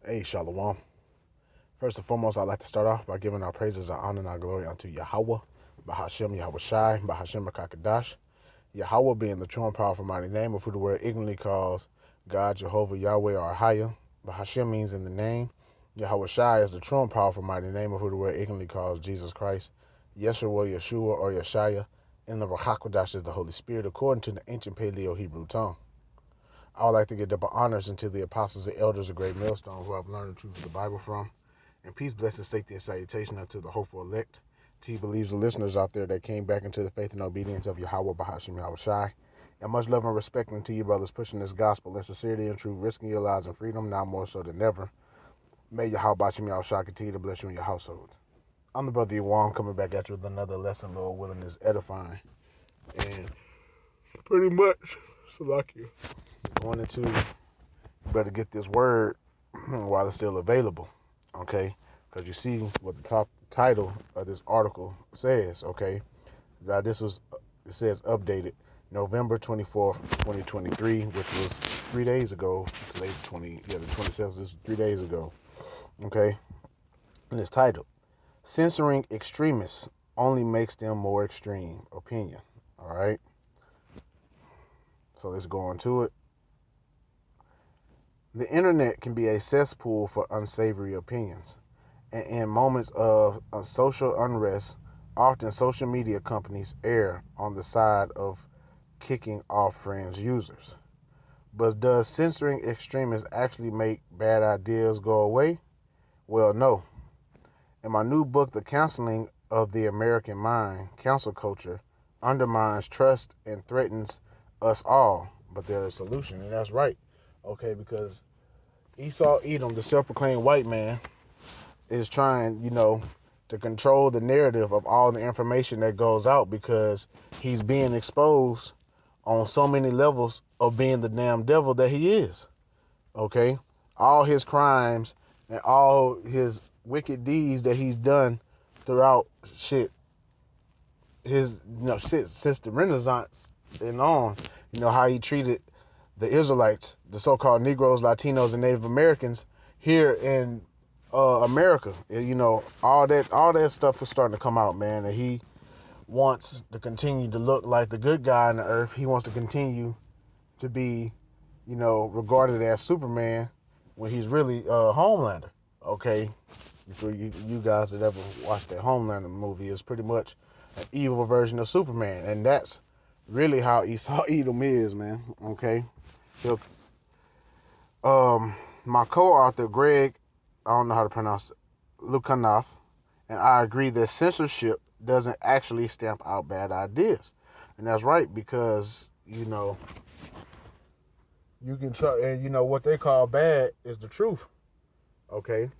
Hey, Shalom. First and foremost, I'd like to start off by giving our praises, our honor, and our glory unto Yahweh, Bahashem Yahweh Shai, Bahashem Makakadash. Yahweh being the true and powerful mighty name of who the word ignorantly calls God, Jehovah, Yahweh, or Ahaya. Bahashem means in the name. Yahweh Shai is the true and powerful mighty name of who the word ignorantly calls Jesus Christ. Yeshua, Yeshua, or Yeshaya. And the Rahakodash is the Holy Spirit according to the ancient Paleo Hebrew tongue. I would like to give double honors unto the apostles and elders of Great Millstone who I've learned the truth of the Bible from. And peace, blessing, safety, and salutation unto the hopeful elect. To you believes the listeners out there that came back into the faith and obedience of Yahweh Bahashim Yahweh Shai. And much love and respect unto you brothers pushing this gospel in sincerity and truth, risking your lives and freedom now more so than ever. May Yahweh Bahashim Yahweh Shai continue to bless you and your households. I'm the brother Yuwan coming back at you with another lesson, Lord willing, is edifying. And pretty much, Salakia, going into, you better get this word while it's still available, okay? Because you see what the top title of this article says, okay? That this was, it says updated November 24th, 2023, which was 3 days ago. Today's the 27th, this is 3 days ago, okay? And it's titled, Censoring Extremists Only Makes Them More Extreme Opinion, all right? So let's go on to it. The internet can be a cesspool for unsavory opinions. And in moments of social unrest, often social media companies err on the side of kicking off fringe users. But does censoring extremists actually make bad ideas go away? Well, no. In my new book, The Counseling of the American Mind, cancel culture undermines trust and threatens us all. But there's a solution, and that's right. Okay, because Esau Edom, the self-proclaimed white man, is trying, to control the narrative of all the information that goes out because he's being exposed on so many levels of being the damn devil that he is. Okay? All his crimes and all his wicked deeds that he's done throughout since the Renaissance and on, how he treated the Israelites, the so-called Negroes, Latinos, and Native Americans here in America. All that stuff is starting to come out, man. And he wants to continue to look like the good guy on the earth. He wants to continue to be, regarded as Superman when he's really Homelander. Okay, for you guys that ever watched that Homelander movie, is pretty much an evil version of Superman, and that's really how Esau Edom is, man. Okay, he'll, my co-author Greg, I don't know how to pronounce it, Lukanov, and I agree that censorship doesn't actually stamp out bad ideas, and that's right because you can try, and what they call bad is the truth. Okay,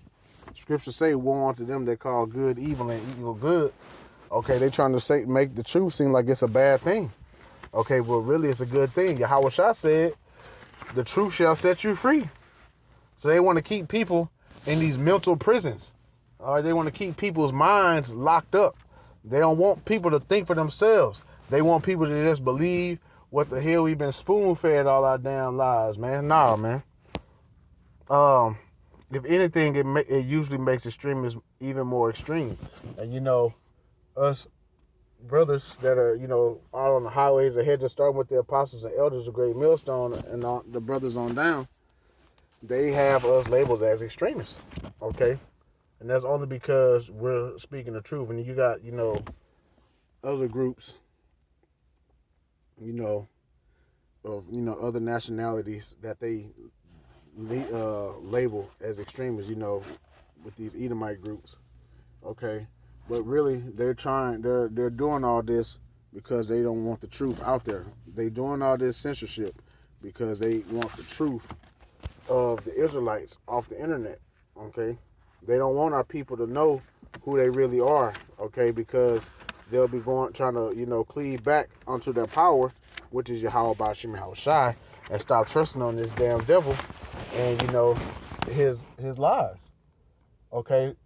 scriptures say, "Woe unto them that call good evil and evil good." Okay, they trying to make the truth seem like it's a bad thing. Okay, well, really, it's a good thing. Yahweh Shah said, "The truth shall set you free." So they want to keep people in these mental prisons. They want to keep people's minds locked up. They don't want people to think for themselves. They want people to just believe what the hell we've been spoon-fed all our damn lives, man. Nah, man. If anything, it usually makes extremism even more extreme. And us brothers that are out on the highways ahead, just starting with the apostles and elders of Great Millstone and all the brothers on down, they have us labeled as extremists. Okay, and that's only because we're speaking the truth. And you got other groups, of other nationalities that they label as extremists, with these Edomite groups. Okay, but really they're doing all this because they don't want the truth out there. They doing all this censorship because they want the truth of the Israelites off the internet. Okay, they don't want our people to know who they really are. Okay, because they'll be trying to cleave back onto their power, which is Yahweh Bashim Yahweh Shai, and stop trusting on this damn devil and his lies. Okay,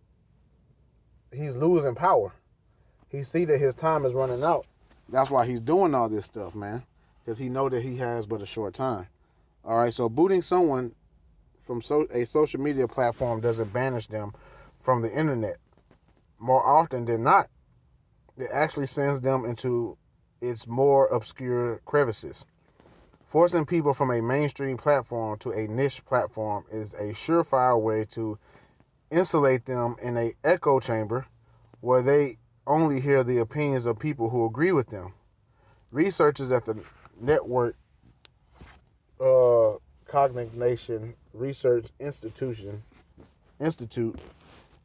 he's losing power. He see that his time is running out. That's why he's doing all this stuff, man, because he know that he has but a short time. All right, so booting someone from a social media platform doesn't banish them from the internet. More often than not, it actually sends them into its more obscure crevices. Forcing people from a mainstream platform to a niche platform is a surefire way to insulate them in an echo chamber where they only hear the opinions of people who agree with them. Researchers at the Network Cognition Research Institute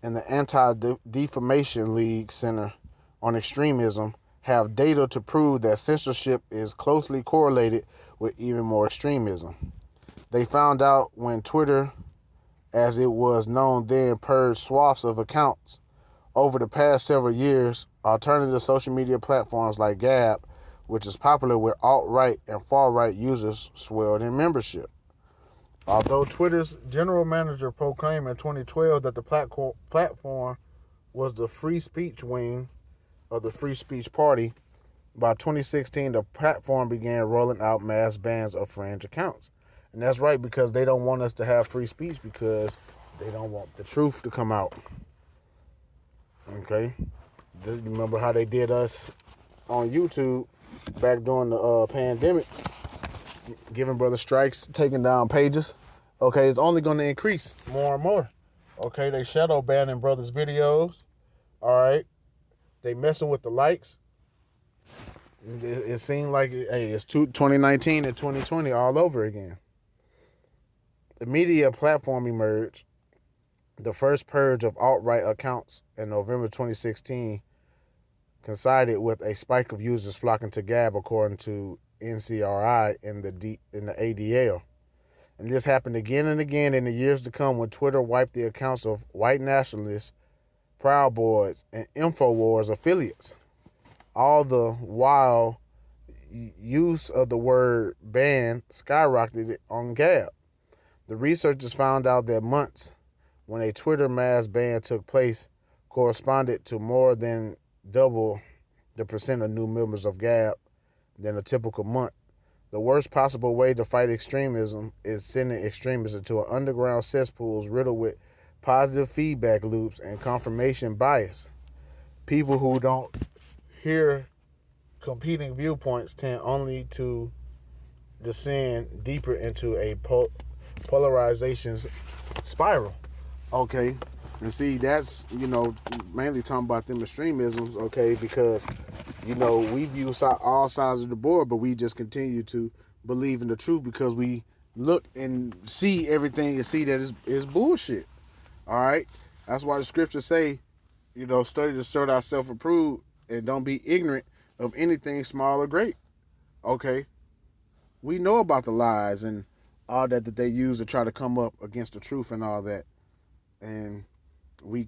and the Anti-Defamation League Center on Extremism have data to prove that censorship is closely correlated with even more extremism. They found out when Twitter, as it was known then, purged swaths of accounts. Over the past several years, alternative social media platforms like Gab, which is popular with alt-right and far-right users, swelled in membership. Although Twitter's general manager proclaimed in 2012 that the platform was the free speech wing of the Free Speech Party, by 2016 the platform began rolling out mass bans of fringe accounts. And that's right, because they don't want us to have free speech, because they don't want the truth to come out. Okay? Remember how they did us on YouTube back during the pandemic, giving brother strikes, taking down pages. Okay, it's only going to increase more and more. Okay, they shadow banning brothers' videos. All right, they messing with the likes. It seemed like, hey, it's 2019 and 2020 all over again. The media platform emerged. The first purge of alt-right accounts in November 2016 coincided with a spike of users flocking to Gab, according to NCRI in the ADL. And this happened again and again in the years to come when Twitter wiped the accounts of white nationalists, Proud Boys, and InfoWars affiliates. All the while, use of the word ban skyrocketed on Gab. The researchers found out that months when a Twitter mass ban took place corresponded to more than double the percent of new members of Gab than a typical month. The worst possible way to fight extremism is sending extremists into underground cesspools riddled with positive feedback loops and confirmation bias. People who don't hear competing viewpoints tend only to descend deeper into a polarization spiral. Okay, and see, that's, mainly talking about them extremisms, okay, because, we view all sides of the board, but we just continue to believe in the truth because we look and see everything and see that it's bullshit, all right? That's why the scriptures say, study to show thyself approved and don't be ignorant of anything small or great, okay? We know about the lies and all that they use to try to come up against the truth and all that. And we,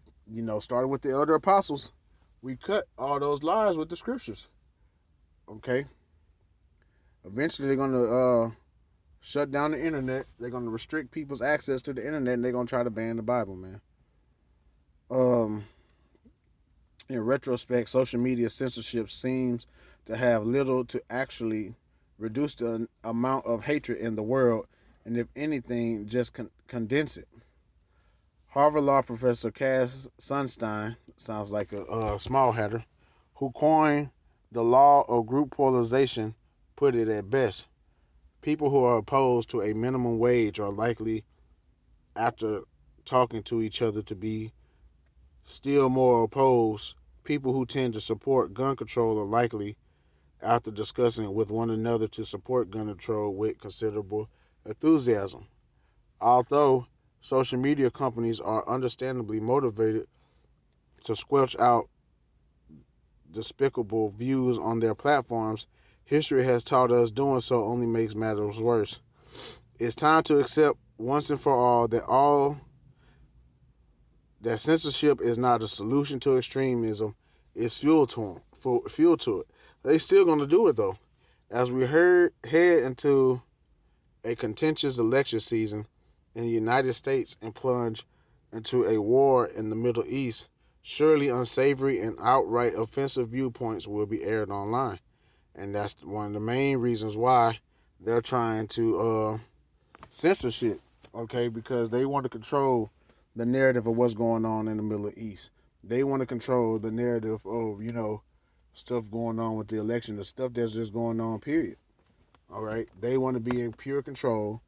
started with the elder apostles. We cut all those lies with the scriptures. Okay? Eventually they're going to shut down the internet. They're going to restrict people's access to the internet, and they're going to try to ban the Bible, man. In retrospect, social media censorship seems to have little to actually reduce the amount of hatred in the world, and if anything, just condense it. Harvard Law professor Cass Sunstein, sounds like a small hatter, who coined the law of group polarization, put it at best. People who are opposed to a minimum wage are likely, after talking to each other, to be still more opposed. People who tend to support gun control are likely, after discussing with one another, to support gun control with considerable enthusiasm. Although social media companies are understandably motivated to squelch out despicable views on their platforms, history has taught us doing so only makes matters worse. It's time to accept once and for all that censorship is not a solution to extremism, it's fuel to it. They still going to do it, though. As we head into a contentious election season in the United States and plunge into a war in the Middle East, surely unsavory and outright offensive viewpoints will be aired online. And that's one of the main reasons why they're trying to censor shit. okay, because they want to control the narrative of what's going on in the Middle East. They want to control the narrative of, stuff going on with the election, the stuff that's just going on, period. All right. They want to be in pure control.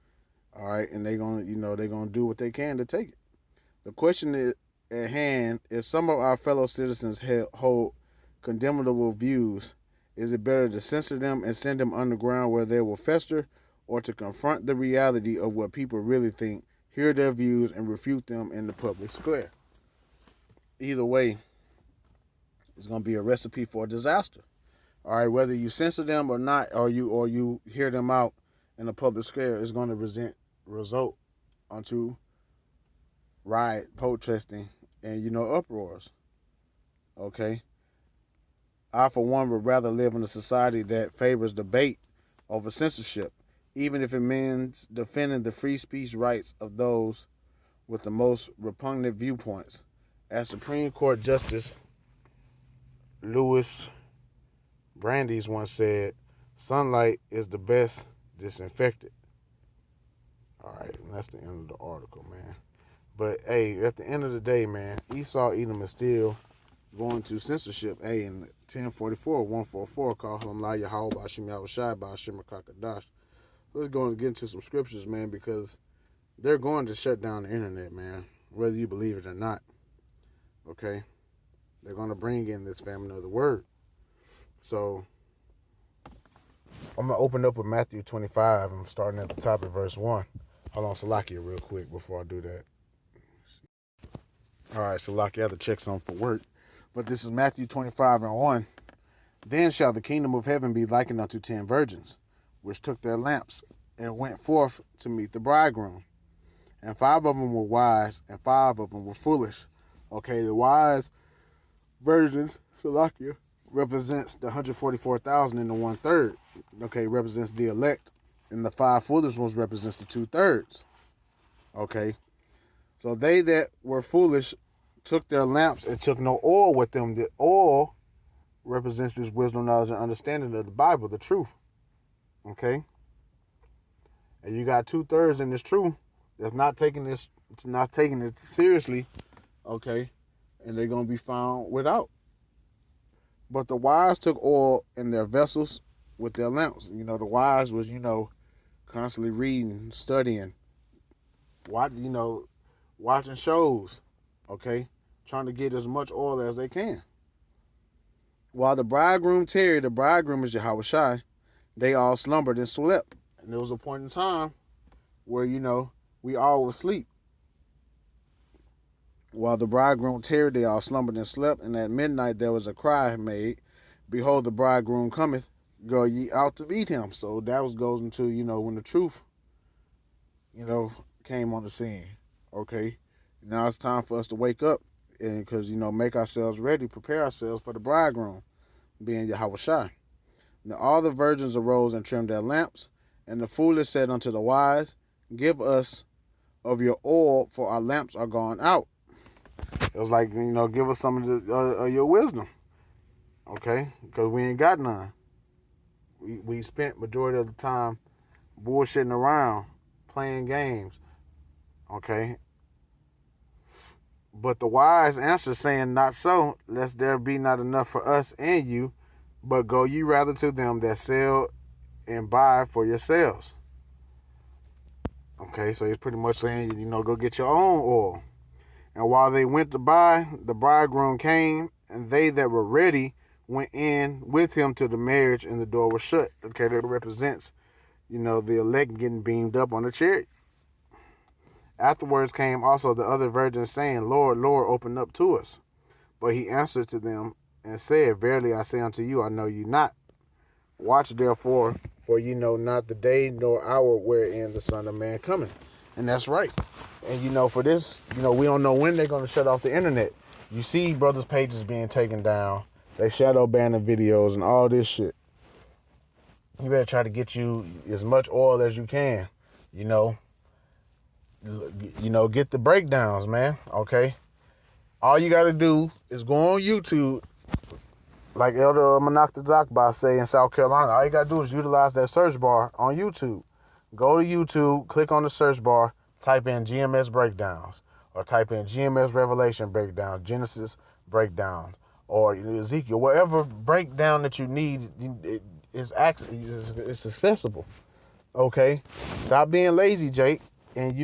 All right. And they're gonna do what they can to take it. The question is, at hand is some of our fellow citizens hold condemnable views. Is it better to censor them and send them underground where they will fester, or to confront the reality of what people really think, hear their views, and refute them in the public square? Either way, it's going to be a recipe for a disaster. All right, whether you censor them or not, or you hear them out in the public square, it's going to result onto riot, protesting, and uproars. Okay, I for one would rather live in a society that favors debate over censorship, even if it means defending the free speech rights of those with the most repugnant viewpoints. As Supreme Court Justice Louis Brandeis once said, sunlight is the best disinfectant. All right, and that's the end of the article, man. But, hey, at the end of the day, man, Esau, Edom is still going to censorship. Hey, in 1044, 144, call him La Yahweh Ba'Shem Yahushai Ba'Shem Kakadash. Let's go and get into some scriptures, man, because they're going to shut down the internet, man, whether you believe it or not. Okay? They're going to bring in this famine of the word. So, I'm going to open up with Matthew 25. I'm starting at the top of verse 1. Hold on, Salakia, real quick before I do that. All right, Salakia, I have to check something for work. But this is Matthew 25 and 1. Then shall the kingdom of heaven be likened unto 10 virgins, which took their lamps and went forth to meet the bridegroom. And 5 of them were wise, and 5 of them were foolish. Okay, the wise virgins, Salakia, represents the 144,000 and the 1/3. Okay, represents the elect. And the 5 foolish ones represents the 2/3. Okay, so they that were foolish took their lamps and took no oil with them. The oil represents this wisdom, knowledge, and understanding of the Bible, the truth. Okay, and you got 2/3 in this truth that's not taking it seriously. Okay, and they're gonna be found without. But the wise took oil in their vessels with their lamps. The wise was, constantly reading, studying, watching shows, okay, trying to get as much oil as they can. While the bridegroom tarried, the bridegroom is Yahweh Shai, they all slumbered and slept. And there was a point in time where, we all would sleep. While the bridegroom tarried, they all slumbered and slept. And at midnight there was a cry made, behold, the bridegroom cometh, go ye out to meet him. So that goes into, when the truth, came on the scene. Okay, now it's time for us to wake up and because, make ourselves ready, prepare ourselves for the bridegroom, being Yahweh Shai. Now all the virgins arose and trimmed their lamps, and the foolish said unto the wise, give us of your oil, for our lamps are gone out. It was like, give us some of your wisdom, okay, because we ain't got none. We spent majority of the time bullshitting around, playing games, okay. But the wise answer, saying, not so, lest there be not enough for us and you, but go ye rather to them that sell and buy for yourselves. Okay, so he's pretty much saying, go get your own oil. And while they went to buy, the bridegroom came, and they that were ready went in with him to the marriage, and the door was shut. Okay, that represents, the elect getting beamed up on the chariot. Afterwards came also the other virgins, saying, Lord, Lord, open up to us. But he answered to them and said, verily I say unto you, I know you not. Watch therefore, for ye know not the day nor hour wherein the Son of Man cometh. And that's right. And, for this, we don't know when they're going to shut off the internet. You see brothers' pages being taken down. They shadow banning videos and all this shit. You better try to get you as much oil as you can, get the breakdowns, man, okay? All you got to do is go on YouTube, like Elder Manakta Zakba say in South Carolina. All you got to do is utilize that search bar on YouTube. Go to YouTube, click on the search bar, Type in GMS breakdowns, or type in GMS Revelation breakdown, Genesis breakdown, or Ezekiel, whatever breakdown that you need, it's accessible. Okay, stop being lazy, Jake, and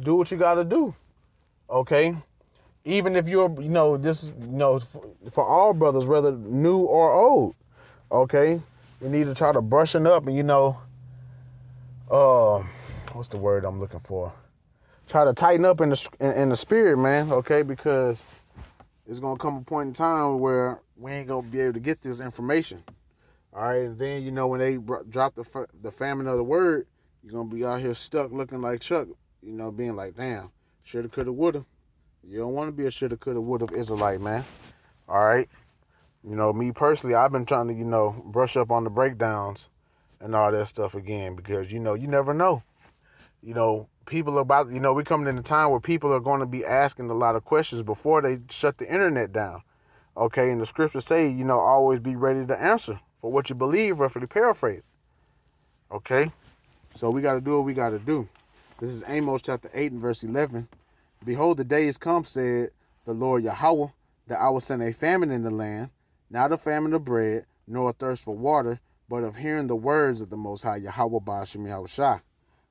do what you got to do. Okay, even if you're for all brothers, whether new or old. Okay, you need to try to brushing up, and what's the word I'm looking for? Try to tighten up in the spirit, man. Okay, because it's gonna come a point in time where we ain't gonna be able to get this information. All right, and then when they drop the famine of the word, you're gonna be out here stuck looking like Chuck. Being like, damn, shoulda, coulda, woulda. You don't want to be a shoulda, coulda, woulda Israelite, man. All right. Me personally, I've been trying to brush up on the breakdowns and all that stuff again, because you never know. People are about, we're coming in a time where people are going to be asking a lot of questions before they shut the internet down. Okay, and the scriptures say, always be ready to answer for what you believe, roughly paraphrase. Okay, so we got to do what we got to do. This is Amos chapter 8 and verse 11. Behold, the days come, said the Lord Yahweh, that I will send a famine in the land, not a famine of bread, nor a thirst for water, but of hearing the words of the Most High Yahweh Ba'ashem Yahushua.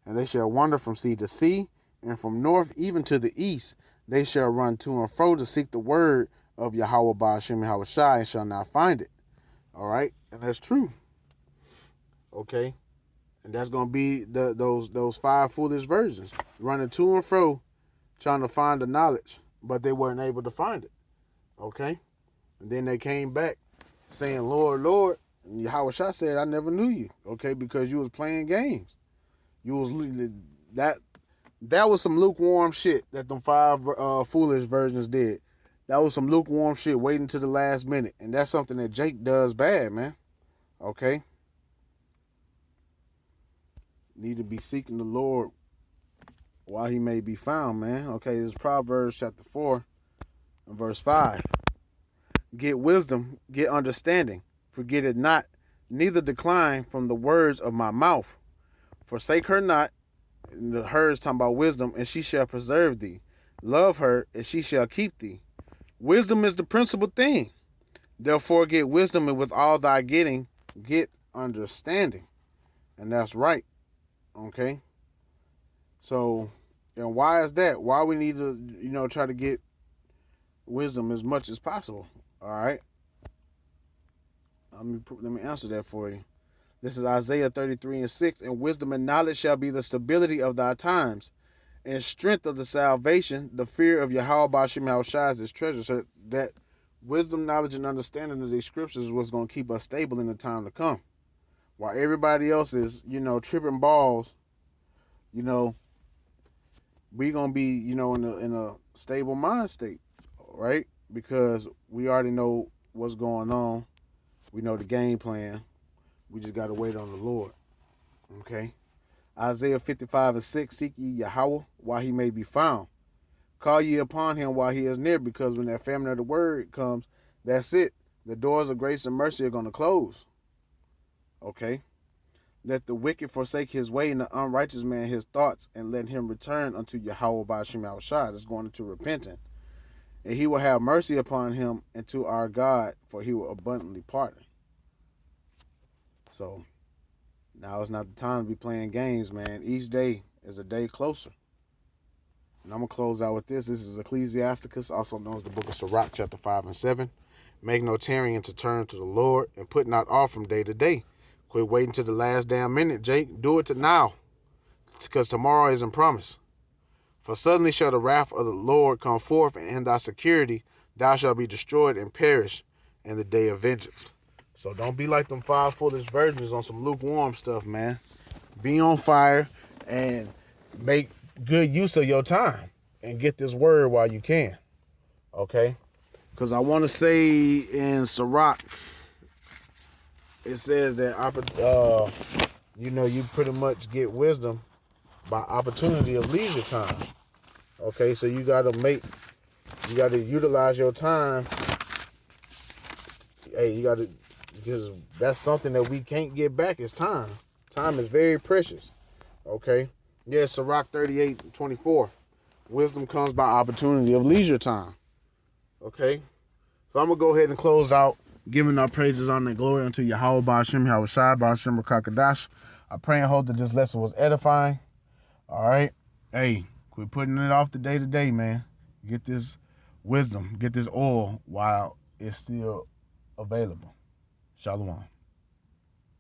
And they shall wander from sea to sea, and from north even to the east. They shall run to and fro to seek the word of Yahweh Ba'ashem Yahushua, and shall not find it. All right, and that's true. Okay, and that's gonna be those 5 foolish virgins running to and fro, trying to find the knowledge, but they weren't able to find it. Okay, and then they came back saying, "Lord, Lord," and Yahushua said, "I never knew you." Okay, because you was playing games. You was that was some lukewarm shit that them 5 foolish virgins did. That was some lukewarm shit, waiting to the last minute, and that's something that Jake does bad, man. Okay, need to be seeking the Lord while he may be found, man. Okay, this is Proverbs chapter 4 and verse 5. Get wisdom, get understanding, forget it not, neither decline from the words of my mouth. Forsake her not, her is talking about wisdom, and she shall preserve thee. Love her, and she shall keep thee. Wisdom is the principal thing. Therefore get wisdom, and with all thy getting, get understanding. And that's right. Okay? So, and why is that? Why we need to, try to get wisdom as much as possible. All right? Let me answer that for you. This is Isaiah 33 and 6. And wisdom and knowledge shall be the stability of thy times, and strength of the salvation. The fear of Yahweh Ba'ashem Yahushua is his treasure. So that wisdom, knowledge, and understanding of these scriptures was going to keep us stable in the time to come. While everybody else is, tripping balls, we going to be, in a stable mind state, right? Because we already know what's going on. We know the game plan. We just got to wait on the Lord. Okay? Isaiah 55 and 6, seek ye Yahweh while he may be found. Call ye upon him while he is near, because when that famine of the word comes, that's it. The doors of grace and mercy are going to close. Okay? Let the wicked forsake his way, and the unrighteous man his thoughts, and let him return unto Yahweh Ba'ashem Yahushua. That's going into repenting. And he will have mercy upon him and to our God, for he will abundantly pardon. So, now it's not the time to be playing games, man. Each day is a day closer. And I'm going to close out with this. This is Ecclesiasticus, also known as the book of Sirach, chapter 5 and 7. Make no tarrying to turn to the Lord, and put not off from day to day. Quit waiting to the last damn minute, Jake. Do it to now, because tomorrow isn't promised. For suddenly shall the wrath of the Lord come forth, and in thy security thou shalt be destroyed and perish in the day of vengeance. So don't be like them 5 foolish virgins on some lukewarm stuff, man. Be on fire and make good use of your time and get this word while you can. Okay? Because I want to say in Sirach, it says that you pretty much get wisdom by opportunity of leisure time. Okay, so you gotta utilize your time. Hey, because that's something that we can't get back is time. Time is very precious. Okay, Yeah, Sirach 38:24. Wisdom comes by opportunity of leisure time. Okay? So I'm going to go ahead and close out giving our praises, honor, and glory unto Yahweh, Ba'ashem, Yahweh Shai, Ba'ashem, Rakakadash. I pray and hope that this lesson was edifying. All right? Hey, quit putting it off the day to day, man. Get this wisdom, get this oil while it's still available. Shalom.